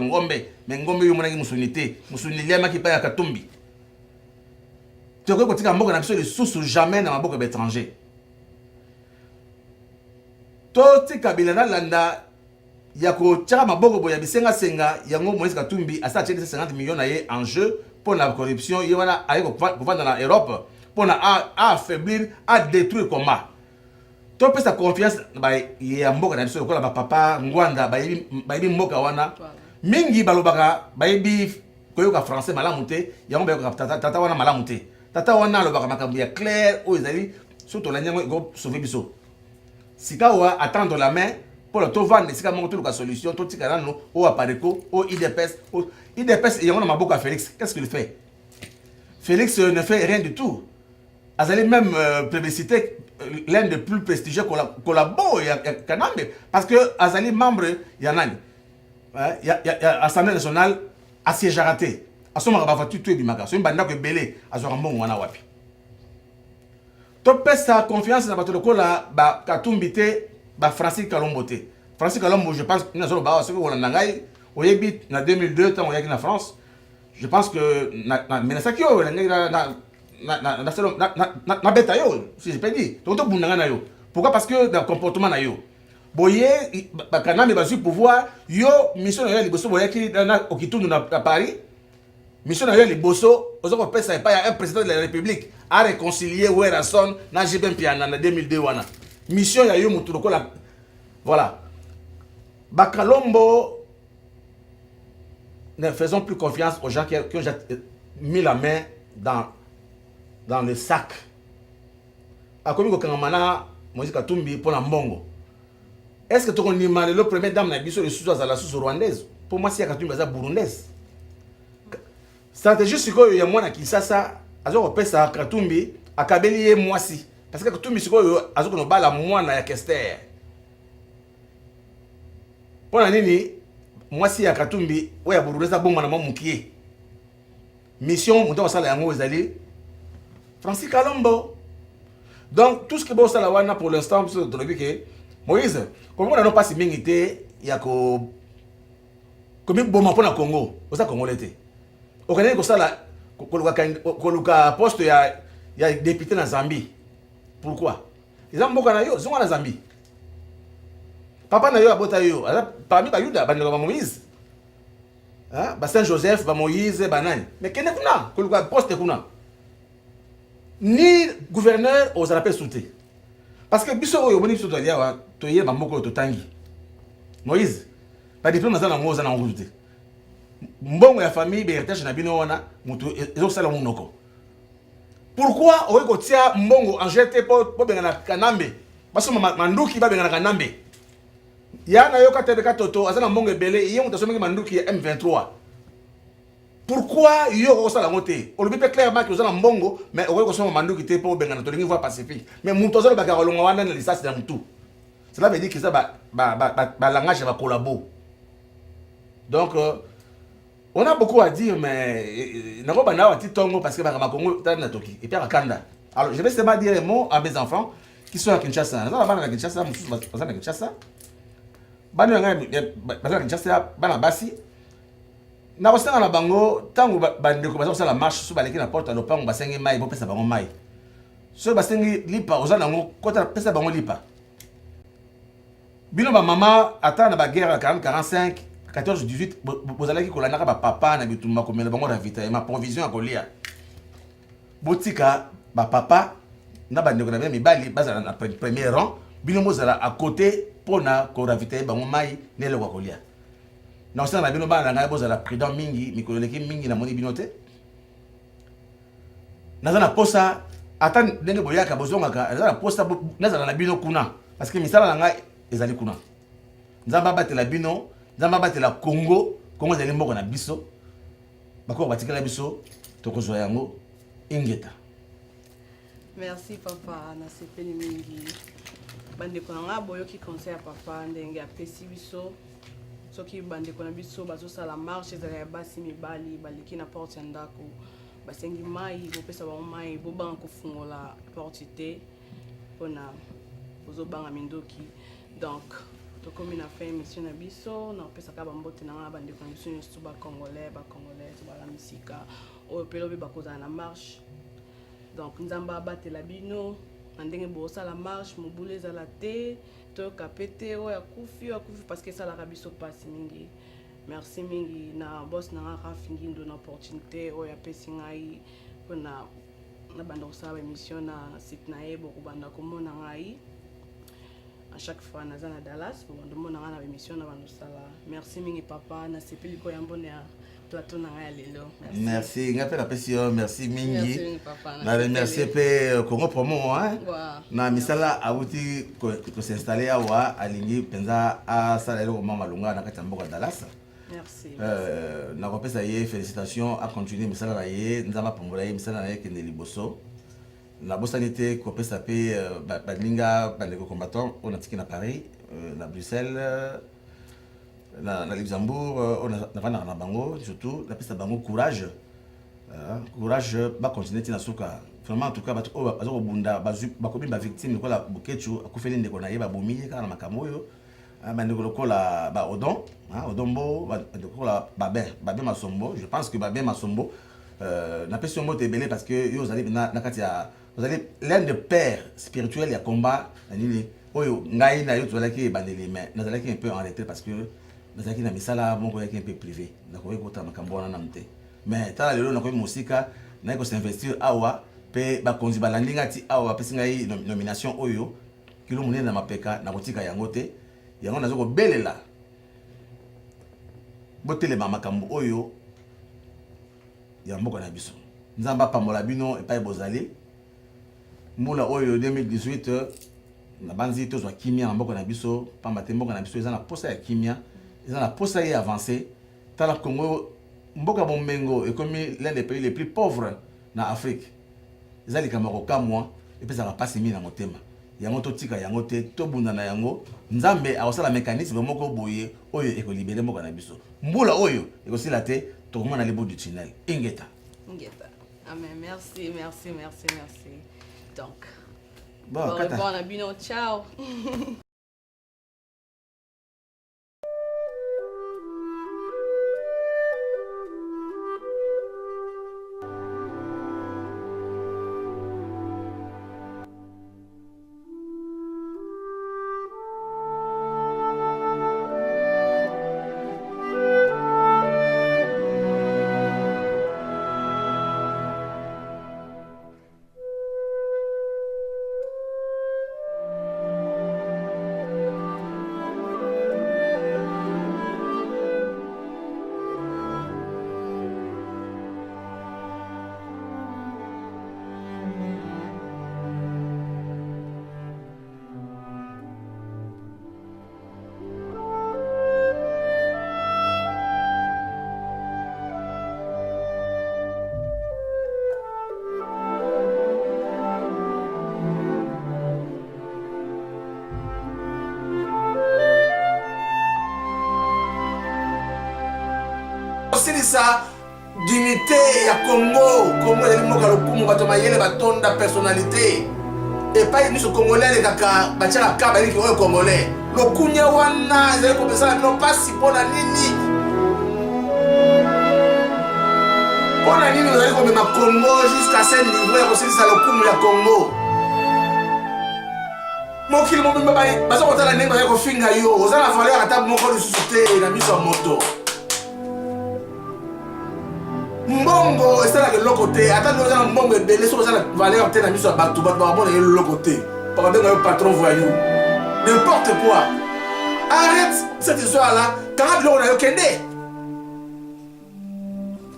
S2: ngombe me ngombe yo monaki musunité musuni liama ki pa ya Katumbi to ko tika mboka na biso le sous jamais na maboka ba étranger to tika bilana landa ya ko tira maboko boya bisenga senga yango Moïse Katumbi asa tcheli 50 millions na ye en jeu pour la corruption yo wana ayo ko vendre na Europe pour na affaiblir à détruire combat. To pesa confiance ba ya mboka na biso ko la papa ngwanda ba yebi mboka wana mingi balobaka ba yebi koyoka français malamu te yango ba tata wana malamu te tata wana lobaka makambo ya clair o ezali surtout la nyango go sauver biso sikawa attendre la main pour le to vendre sika moko to la solution to tika nano o apareko o IDPS yango na maboko Félix. Qu'est-ce qu'il fait? Félix ne fait rien du tout. Azali même plébiscité l'un des plus prestigieux collabos Kanambe parce que Azali membre Yanani il y a Assemblée nationale assiège raté à son moment va tout du magasin une bande que belé à son bon wana wapi to pesa confiance na bato lokola ba Katumbite ba Francis Kalombote Francis Kalombo je pense na zolo ba ce que on ngai oyebi na 2002 tant on yaki na France je pense que na menasaki o na beta yo si je peux dire donc to bundanga na yo pourquoi parce que dans comportement na yo boye ba Kanambe ba su pouvoir yo mission na yo liboso boye ki na okitundu na Paris mission na yo liboso ozoko pesa pa ya un président de la République a réconcilier Werason na Jibem Piana na 2002 wana mission ya yo mutu lokola voilà ba Kalombo ne faisons plus confiance aux gens qui ont mis la main dans le sac. A comme Kangamana, Moïse Katumbi pour la mbongo. Est-ce que tu connais le premier dame na biso le sous à la sous rwandaise? Pour moi, c'est Katumbi za burundaise. Stratégie siko yo ya mwana Kinshasa, azo pesa Katumbi akabeli ye mwasi. Parce que Katumbi siko yo azo kono bala mwana ya Kester. Pona nini mwasi ya Katumbi oya burureza bongo na mukie mission muto sala yango ezali Francis Kalombo. Donc tout ce que bossa la wana pour l'instant parce que Moïse comme on n'a pas si mingité ya ko comme bon pour na Congo osa congolais té o kaneli ko sala ko luka poste ya député na Zambie. Pourquoi ils ont mboka na yo zonga na Zambie papa na yo abota yo parmi ba yuda ba Moïse hein ba Saint Joseph ba Moïse ba nani mais kene kuna ko luka poste kuna ni gouverneur aux appels souté parce que biso oyo boni biso to ya wa to ye ba moko to tangi Moïse ba diplôme za na ngoza na ngouté mbongo ya famille be héritage na bino wana mutu ezo sala munoko. Pourquoi oyo ko tia mbongo en jeté po benga na kanambe baso manduki ba benga na kanambe yana yo ka tebe ka toto azana mbongo ebele ye mutu someki manduki ya M23. Pourquoi yo ko sala ngote olobi pe clairement que ozana mbongo mais oyo ko soma manduki te po benga na tolingi voie pacifique mais mutu ozalo ba kalonga wana na lisasi na mutu. Cela veut dire que ça ba langage va collabo. Donc on a beaucoup à dire mais n'a pas bana tongo parce que ba Congo tana toki et puis Kanda. Alors je vais seulement dire un mot à mes enfants qui sont à Kinshasa. Dans la bana à Kinshasa, musu bazana à Kinshasa. Bana bazana à Kinshasa, bana basi. Na bosanga na bango tango bandeko baza la marche sous baleki na porte à lopango basengi mai bo pesa bango mai. So basengi lipa ozana ngo kota pesa bango lipa. Bino ba mama ata na ba guerre 40-45 14-18 vous allez qui kolana ba papa na bitumba komela bango ravitaillement provision akolia. Botika ba papa na ba ndeko na bien mibali bazala na premier rang bino mozala à côté pona ko ravitailler bango mai nele kwa kolia. Na osana bino ba na bozala prudent mingi mikoleleki mingi na moni binote. Nazana posa ata ndenge boyaka bozongaka nazana posa nazala na bino kuna parce que misala na ngai ezali kuna. Nzamba batela bino Nzamba batela Congo ezali mboko na biso. Bako batikala biso tokozwa yango ingeta.
S1: Merci papa na sepeli mingi. Bandeko na nga boyoki conseil ya papa ndenge apesi biso. Soki bandeko na biso bazosala marche ezala ya basi mibali baleki na porte ya ndako. Basengi mai bopesa bango mai bobanga kofungola porte te mpona bozobanga mindoki. Donc tokomi na fin émission na biso na opesaka bambote na nga bandeko na biso nyonso bacongolais tobala misika oyo mpe lobi bakozala na marche. Donc nzambe abatela bino na ndenge bosala marche mobulu ezala te toyoka pe te oyo akufi parce que esalaka biso mpasi mingi. Merci mingi na boss na nga Rafi Ngindo na opportunité oyo apesi ngai mpona na banda kosala émission na site na ye bokobanda komona ngai à chaque fois naza na Dallas pour ndemona nga na émission na banda kosala. Merci mingi papa na sepeli ko yambone ya plateau na ngai lelo.
S2: Merci nga pe na pesi yo merci mingi. Na remercier pe Congo Promo hein. Na misala awuti ko s'installer awa alingi penza a sala le mama lunga na kati ya mboka Dallas.
S1: Merci.
S2: Na kopesa ye félicitations à continuer misala na ye nzamba pombola ye misala na ye kende liboso. Na bosanité kopesa pe balinga bandeko combattant on a tiki na Paris na Bruxelles na Luxembourg on a na bango surtout la pista bango courage ba continuer na suka vraiment en tout cas bazo bunda bakobi ba victime ko la bukechu akufeli ndeko na ye ba bomi kana makamoyo bandeko lokola ba odon odombo bandeko la babé masombo. Je pense que babé masombo na pesi mot ebele parce que yo zali na kati ya vous allez l'un des pères spirituels ya combat nini oyo ngai na yo tolaki bandeli mais nazalaki un peu en retrait parce que nazalaki na misala moko yaki un peu privé na ko ekota makambo na namte mais tala lelo na ko musika na ko s'investir awa pe ba konzi balandinga ti awa pesi ngai nomination oyo kilo munene na mapeka na kotika yango te yango nazo ko belela botele makambo oyo ya mboka na biso nzamba pambola bino epai bozali mula oyo 2018 na banzi tozwa kimia na mboka na biso pamba te mboka na biso eza na posa ya kimia eza na posa ya avancer tala Congo mboka bombengo ekomi l'un des pays les plus pauvres na Afrique eza likambo kokamwa epesaka pasi mingi na motema yango totika yango te tobunda na yango nzambe akosala mécanisme moko boye oyo ekolibere mboka na biso mbula oyo ekosila te tokomona le bout du tunnel ingeta
S1: amen merci donc
S2: bon kata
S1: bon abino ciao
S2: osilisa dignité ya Congo ezali mboka lokumu bato mayele batonda personnalité epai miso congolais alekaka batiaka ka baliki oyo congolais lokunya wana ezali kopesala bino mpasi mpona nini ozali komema Congo jusqu'à ce niveau ya kosilisa lokumu ya Congo mokili mobimba baza kotala ndenge bazali kofinga yo oza na valeur ata moko lisusu te na miso ya moto mbongo esalaka eloko te ata oza na mbongo ebele soki oza na valeur te na miso ya bato bakabona ye eloko te bakabenga yo patron voyou n'importe quoi arrête cette histoire là kanga biloko na yo kende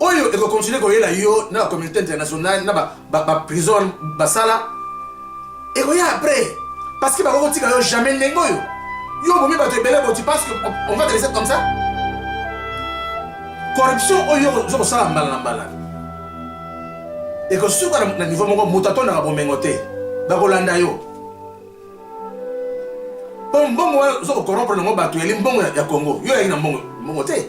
S2: oyo ekokontinue koyela yo na bacommunauté internationale na baprison basala ekoya après parce que bakokotika yo jamais ndenge oyo yo bomi bato ebele bo tu penses qu'on va te laisser comme ça corruption oyo zokosala mbala na mbala ekosuka na niveau moko moto atondaka bomengo te bakolanda yo mpo mbongo wana ozokokorrompre nango bato eli mbongo ya Congo yo yaki na mbongo te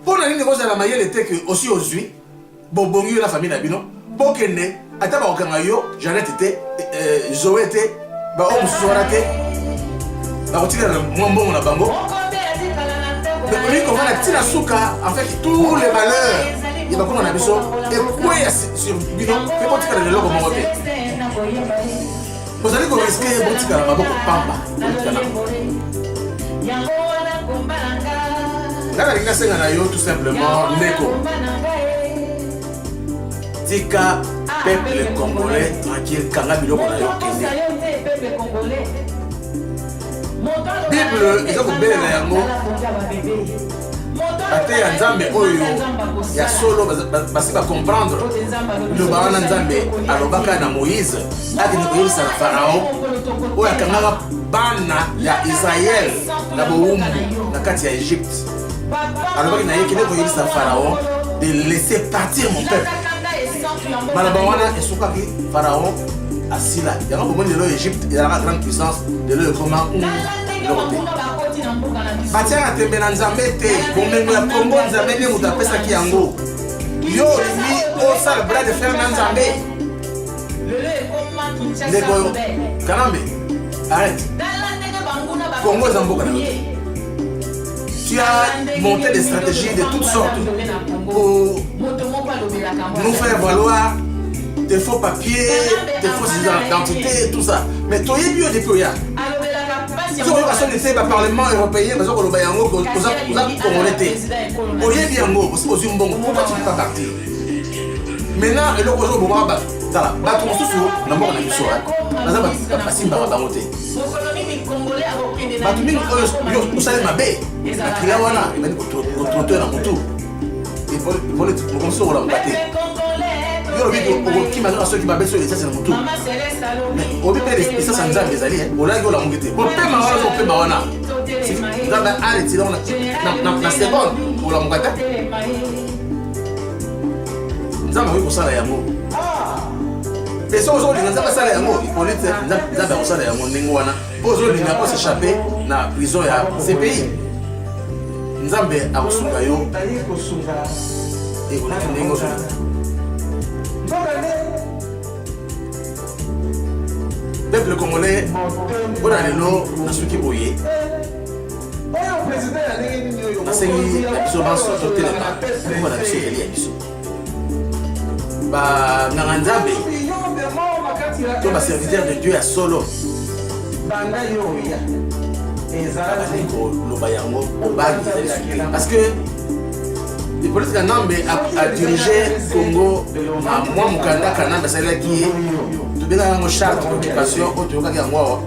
S2: mpo na nini kozala mayele te ke osi ozwi bobongi yo na famille na bino bokende ata bakokanga yo Jeannette te Zoé te bao mosusu wana te bakotikala na mwa mbongo na bango. Mais oui, comment la petite souka, en fait, tous les valeurs, il va comme on a besoin, et quoi sur bidon, et quand tu as le logo monté. Vous allez vous risquer, vous tu as la beaucoup pamba. Là, la ligne na yo tout simplement neko. Tika peuple congolais tranquille, kanga biloko na yo kende. Bible eza kobelela yango ate ya nzambe oyo ya solo basi bacomprendre liloba wana nzambe alobaka na Moïse akende koyebisa na Pharaon oyo akangaka bana ya Israel na bowumbu na kati ya Egypte alobaki na ye kende koyebisa Pharaon de laisser partir mon peuple maloba wana esukaki Pharaon asila yango bomoni lelo Egypte ezalaka grande puissance lelo ekoma eloko te batiaka tembe na nzambe te bomengo ya Congo nzambe nde moto apesaki yango yo olingi osala bras de fer na nzambe ndeko kanambe arrête Congo eza mboka na yo te tu as monté des stratégies de toutes sortes pour nous faire valoir des faux papiers, des fausses identités, tout ça. Mais toi, il y a des pays. Si on veut passer le Parlement européen, parce que le Bayango, vous avez congolais. Au lieu de Yango, vous avez un bon, pourquoi tu ne peux pas partir? Maintenant, le Congo, vous avez bateau sous la mort de la mission. Vous avez passé par la bamoté. Vous savez ma baie. La Kriawana, il m'a dit que vous trottez dans mon tour. Il faut le construire dans le bateau. Qui m'a dit ceux qui m'appellent sur les sas en tout. Mais au début, les sas en zambie, les alliés, on l'a dit, on l'a monté. On peut m'avoir, on peut m'avoir. C'est dans la halle, c'est dans la seconde, on l'a monté. Nous avons vu pour ça, la yamo. mais so ozolinga nzambe asala yango hippolyte nzambe akosala yango ndenge wana mpo ozolinga mpo s'échapper na prison ya CPI nzambe akosunga yo ekoleki ndenge ozolinga peuple congolais mpona lelo nasuki boye nasengi na biso banso totelema mpo na biso eli ya biso banganga nzambe to baserviteur de Dieu ya solo abandi koloba yango obangi ezali suki parce que Hippolyte Kanambe a dirigé Congo na mwa mokanda Kanambe asalelaki ye tobengaka yango charte d'occupation oyo toyokaki yango awa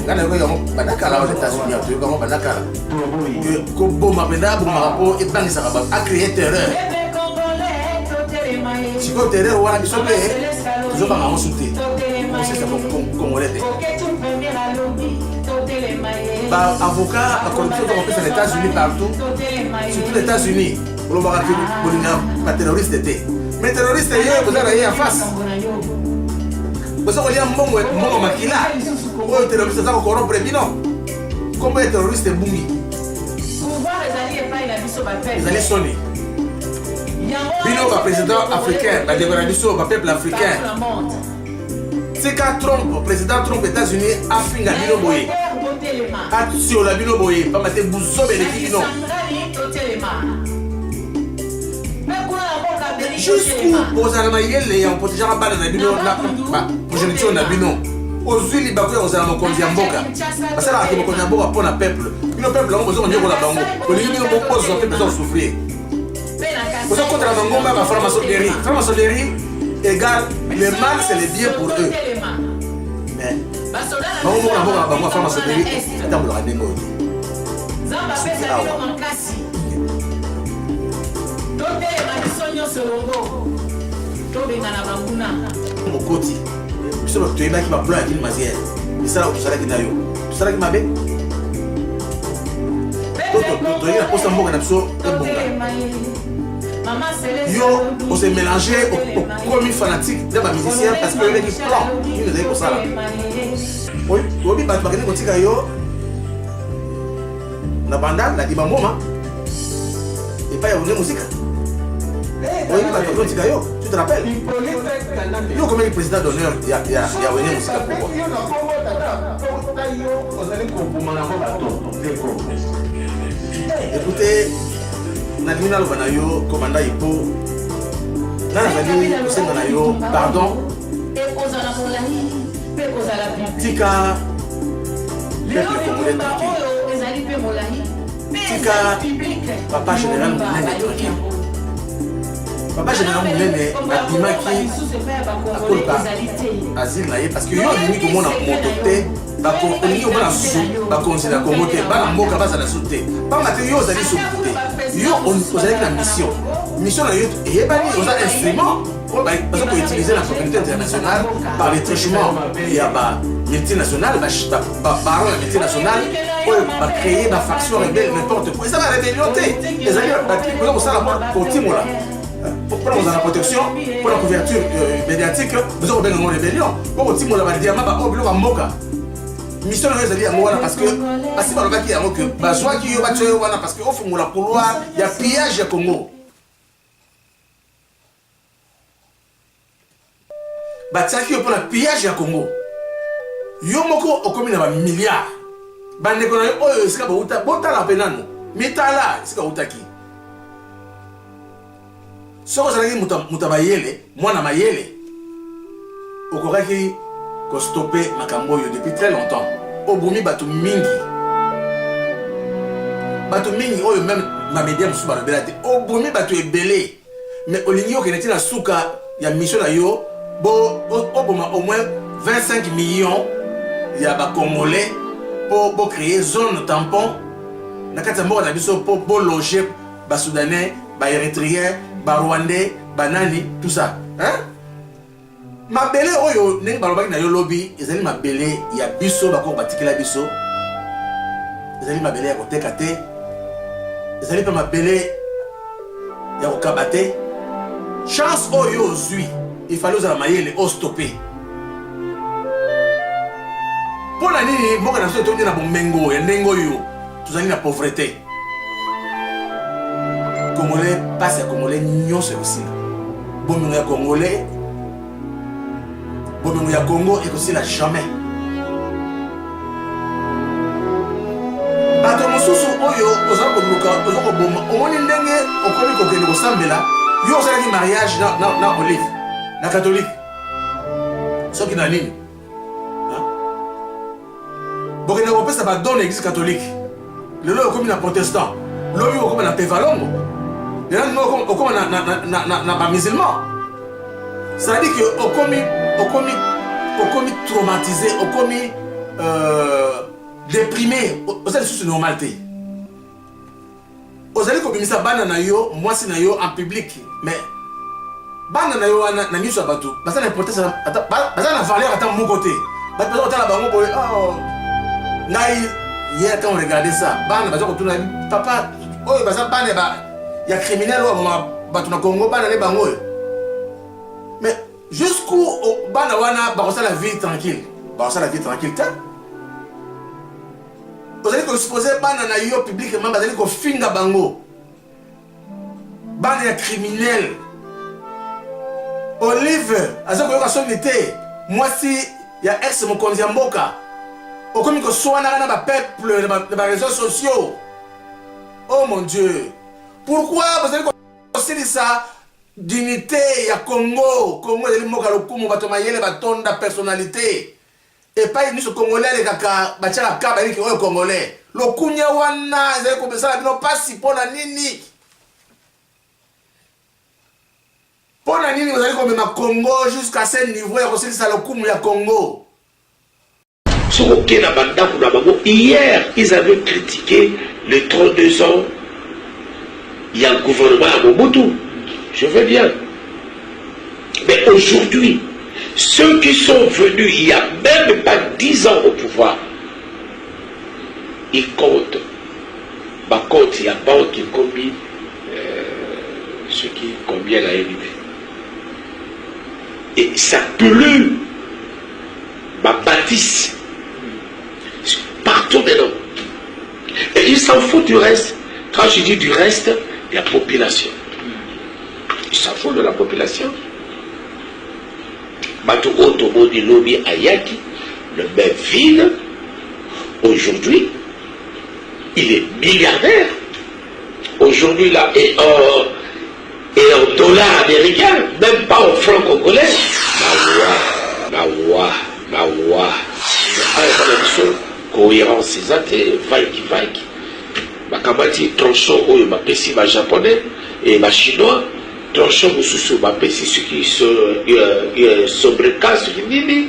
S2: nga nayoki yango bandakala aux États-Unis toyoki yango bandakala koboma mpenza abomaka mpo ebangisaka bato acréer terreur sikoyo terreur wana biso mpe tozobanga yango su te kosisa congolais te baavocat bacorruption tokopesa na États-Unis partout surtout les États-Unis olobaka ke bolinga baterroriste te mais terroriste ye koza na ye ya face boza kolia mbongo makila oyo terroriste aza kokorompre bino kombo ya terroriste ebungi ezali soni bino baprésident africain bandeko na biso bapeuple africain tika Trump président Trump États-Unis afinga bino boye atiola bino boye pamba te buzobe eleki bino jusqu'où ozala mayele ya koprotegeaka bana na bino progéniture na bino ozwi libaku ya kozala mokonzi ya mboka basalaka ke mokonzi ya mboka mpo na peuple bino peuple yango boza konyokola bango olingi bino bozwa mpe bezo kosouffrir boza kotala bangomba ya baframaçonnerie franc-maçonnerie égale le mal c'est le bien pour eux mais bango moko na mboka na bango ya franc-maçonnerie etambolaka ndenge oyo suki awa mokoti biso toyebaki baplan ya kini masiere esalaka tosalaki na yo tosalaki mabe toyei na posa mboka na biso ebonga yo ose mélange okomi fanatique na bamusicien parce que oyebeki plan nini ezali kosala oyebi bato bakende kotika yo na banda na diba mboma epai ya bonde mosika oyebi bato bakotika yo tu te rappelles yo komeki président d'honneur ya wene mosika pourquoi écoutez nalingi naloba na yo komanda Hippo nga nazali kosenga na yo pardon tika peuple congolais tranquille tika papa général monene tranquille papa général monene abimaki akoluka asile na ye parce que yo alingi komona moto te olingi komona su bakonzi na Congo te bana mboka bazala su te pamba te yo ozali su te yo ozalaki na mission na yo eyebani oza instrument oyo baza koutilize na communauté internationale par les truchements ya bamultinationale babaron ya multinationale oyo bacréer bafaction rebelle n'importe quoi eza ba rébellion te ezali oza kosala kotimola mpona kozala na protection mpona couverture médiatique oza kobenga ngo rébellion mpo kotimola badiama baoyo biloko ya mboka mission nayo ezali yango wana parce que basi balobaki yango ke bazwaki yo batyo yo wana parce que ofungola couloir ya pillage ya Congo batiaki yo mpona pillage ya Congo yo moko okomi na bamilliard bandeko na yo oyo esika bauta botala mpe nano mitala esika bautaki soki ozalaki moto mayele mwana mayele okokaki kostope makambo oyo depuis très longtemps obumi bato mingi oyo même bamedia mosusu balobela te obumi bato ebele mais olingi okende ti na suka ya mission na yo oboma au moins 25 millions ya bacongolais po bocréer zone tampon na kati ya mboka na biso po bologe basoudanais baérythréen barwandais banani tout ça hein? Mabele oyo ndenge balobaki na yo lobi ezali mabele ya biso bakoko batikela biso ezali mabele ya koteka te ezali mpe mabele ya kokaba te chance oyo ozwi il fallait aux amayele au stopper. Pour la nuit, moi quand je suis na bomengo, et nengo yo, tout ça la pauvreté. Congolais passe à Congolais nyonso aussi. Bomengo ya Congolais, bomengo ya Congo et aussi la jamais. Bato mosusu oyo ozala koluka ozala koboma omoni ndenge okomi kokende kosambela yo osalaki mariage na Olive na catholique soki na nini bokende kopesa badon na église catholique lelo okomi na protestant lobi okoma na pevalongo lelo okoma na bamusulman. Ça veut dire que okomi traumatisé, okomi déprimé, vous allez sous normalité. Vous allez comme ça bana na yo, moi c'est na yo en public, mais bana na yo na miso abatu. Parce que l'important c'est parce que la valeur attend mon côté. Parce que on la bango boy oh ngai hier quand on regardait ça, bana bazo ko tuna papa oh parce que bana ba ya criminel ou batu na Congo bana les bango. Mais jusqu'où bana wana ba la vie tranquille. Ba la vie tranquille ta. Vous allez exposer bana na yo publiquement, vous allez finga bango. Bana ya criminel. Olive, azoko yoka sonité. Moi si ya ex mon konzi mboka. Okomi ko soana na ba peuple de ba réseaux sociaux. Oh mon Dieu. Pourquoi vous allez considérer ça dignité ya Congo, Congo de mboka lokumu bato mayele batonda personnalité. Et pas ni ce Congolais les kaka bachaka kaba ni ko Congolais. Le kunya wana ezali ko besala bino pasi pona nini? Pona nini vous allez comme ma Congo jusqu'à ce niveau ya kosi ça le kumu ya Congo.
S3: Hier, ils avaient critiqué les 32 ans. Il y a un gouvernement à Mobutu. Je veux bien. Mais aujourd'hui, ceux qui sont venus il n'y a même pas 10 ans au pouvoir, ils comptent. Par contre, il y a pas qui commis ce qui combien la élevé. Et ça pollue ma bâtisse partout maintenant. Et ils s'en foutent du reste. Quand je dis du reste, il y a population. Ils s'en foutent de la population. Bato Otomoni Lobi Ayaki, le même vide, aujourd'hui, il est milliardaire. Aujourd'hui, là, et en dollars américains, même pas en francs congolais. Mawa. Cohérence, c'est ça, vaiki. Bakamati, tronchon, oyo, ma pessi, ma japonais, et ma chinois, tronchon, moussousou, ma pessi, ceux qui sont sobreca, ceux qui nini,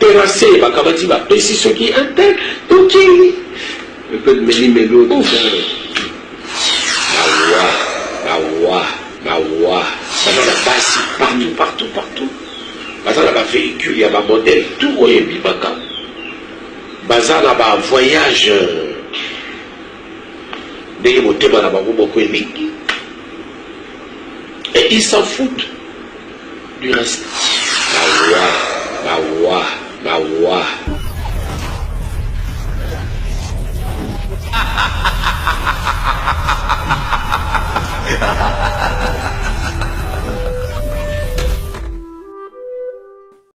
S3: terrassé, bakamati, ma pessi, ceux qui intel, donc il. Un peu de méli-mélo, tout ça. Mawa. Ça va la base, partout. Ça va la véhicule, il y a ma modèle, tout, oyo, bimaka. Bazar là-bas, voyage. Et ils s'en foutent du reste. Mawa.